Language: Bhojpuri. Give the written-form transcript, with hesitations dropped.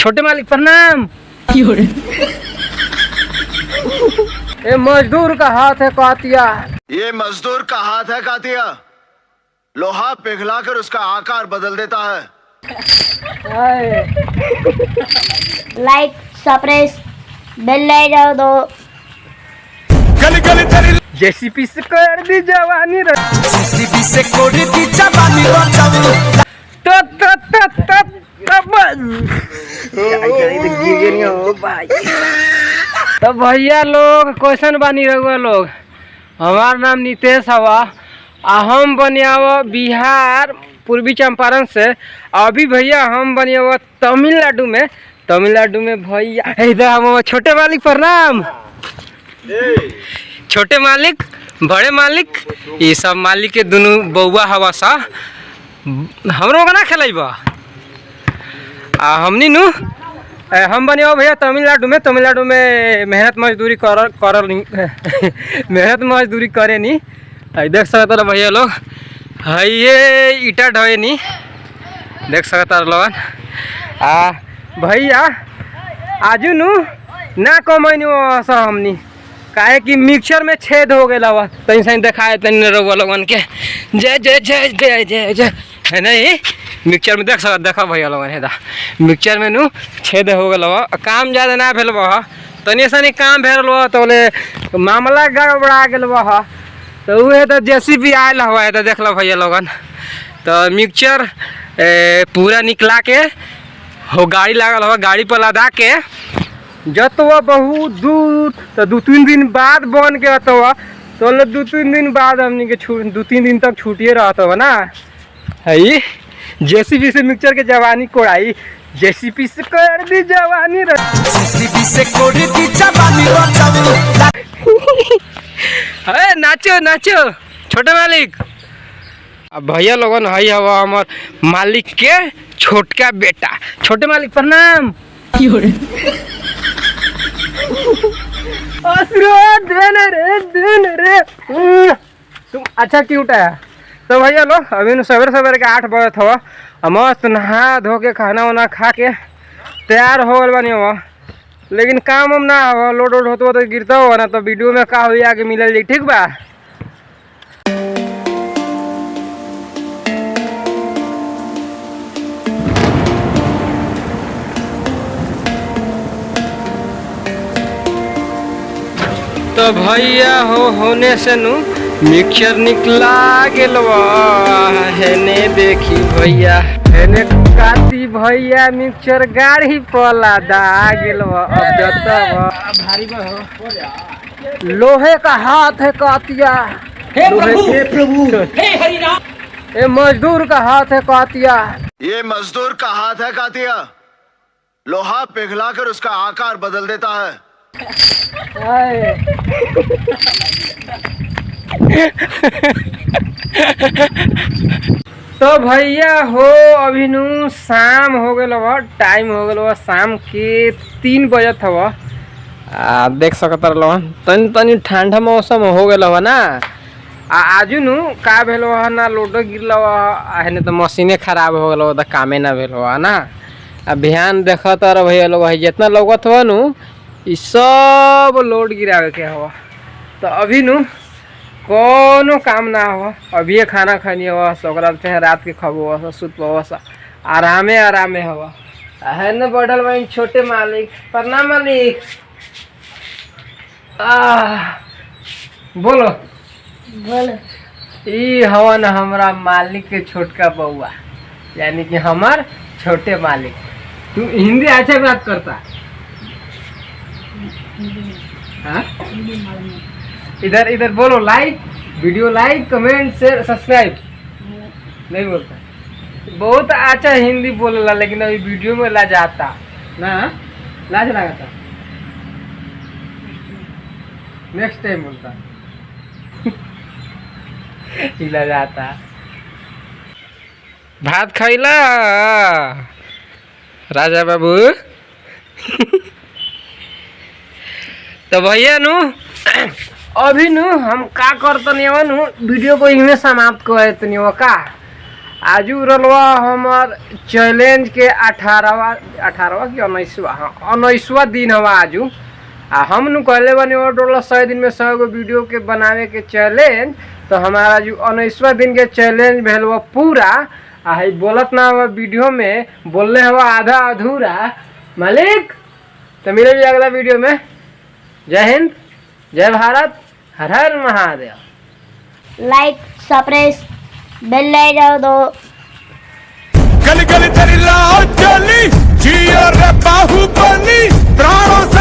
छोटे मालिक प्रणाम। ये मजदूर का हाथ है कातिया। ये मजदूर का हाथ है कातिया, लोहा पिघलाकर उसका आकार बदल देता है। लाइक सब्सक्राइब बेल लाइक दो। जेसीपी से कर दी जवानी जेसीबी से कर दी जवानी तो भैया लोग क्वेश्चन बानी रहुआ लोग। हमार नाम नितेश हवा। हम बनिया बिहार पूर्वी चंपारण से। अभी भैया हम बनिया तमिलनाडु में भैया इधर हम छोटे मालिक प्रणाम। छोटे मालिक बड़े मालिक ये सब मालिक के दोनों बउआ हवा सा। हमरो का ना खेलबा हमनी नु हम बनिया भैया तमिलनाडु में मेहनत मजदूरी मेहनत मजदूरी करे नी। देख सकता भैया लोग है ये ईटा ढोए नी, देख सकता लोगन। भैया आजू नु ना कमैनी हमनी काहे कि मिक्सर में छेद हो गया हुआ। तनी सही दिखाए तनी रउआ लोगन के जय जय जय जय जय जय है नहीं। मिक्सर में देखा भैया लोगन है मिक्सर में नु छेद हो गया हुआ। काम ज़्यादा ना भेल तनी सनी काम भेल तो बोले मामला गड़बड़ा गल तो वह तो जेसीबी आयल हुआ है। तो देख लो भैया लोगन तो मिक्सचर पूरा निकला के हो गाड़ी लागल हुआ, गाड़ी पर लदा के जतवा बहुत दूर तो 2-3 दिन बाद बन के अतवा तो 2-3 दिन बाद हमनी के 2-3 दिन तक छूटिए रहता हुआ ना है। जेसीबी से मिक्सचर के जवानी कोड़ाई, जेसीबी से कर दी जवानी जेसीबी से कर दी जवानी अरे नाचो नाचो छोटे मालिक। अब भैया लोगन है हवा हमार मालिक के छोटका बेटा। छोटे मालिक प्रणाम। तुम अच्छा क्यूट है। तो भैया लो अभी सवेरे के 8 बजे था मस्त नहा धो के खाना वाना खा के तैयार हो गल बनी हुआ। लेकिन काम हम ना हो लोड होता तो गिरता हुआ ना। तो वीडियो में का हुई आगे मिलल जी ठीक बा। तो भैया होने से नु मिक्सचर निकला गेलवा हेने देखी भैया हेने काती भैया मिक्सचर गाड़ी पला दा गेलवा। अब जतवा भारी हो लोहे का हाथ है कातिया। हे प्रभु हे हरि राम। ये मजदूर का हाथ है कातिया। ये मजदूर का हाथ है कातिया, लोहा पिघलाकर उसका आकार बदल देता है। तो भैया हो अभी नु शाम हो गया, टाइम हो गया शाम के 3 बजे था। देख सकता तनी तनी ठंडा मौसम हो गया ना। आजू नु का भेल ना लोडो गिरल है तो मशीने खराब हो गया तो कामे ना भेल ना। बिहान देखता रह भैया लोग जितना लगत हुआ नु ये सब लोड गिरावे के हवा। तो अभी नु कोनो काम ना हो, अभी खाना खानी हो सकरा चाहे रात के खबो सुत पवा आरामे हवा है न। बढ़ल भाई छोटे मालिक प्रणाम मालिक। बोलो ई हवा न हमारा मालिक के छोटका बउआ यानी कि हमार छोटे मालिक। तू हिंदी अच्छा बात करता हाँ? इधर बोलो लाइक वीडियो लाइक कमेंट शेयर सब्सक्राइब नहीं बोलता। बहुत अच्छा हिंदी बोलेला लेकिन अभी वीडियो में ला जाता ना लाज लगाता। नेक्स्ट टाइम बोलता ला जाता। भात खैला राजा बाबू। तो भैया नु अभी नु हम का करतनी नु वीडियो को इनमें समाप्त कर का आजू रलवा हमार चैलेंज के 18वां कि 19वां, हाँ 19वां दिन हवा आजू। आ हम नु कहले बनी और डोला 100 दिन में 100 गो वीडियो के बनावे के चैलेंज, तो हमारा जो 19वां दिन के चैलेंज भेल वो पूरा। आ है बोलत ना हुआ वीडियो में, बोलने हवा आधा अधूरा मालिक। तो मिले भी अगला वीडियो में। जय हिंद, जय भारत, हर हर महादेव। लाइक सब्सक्राइब बेल आइकन दो। गली गली तेरी लाल चली जियो रे बाहुबली प्राणों से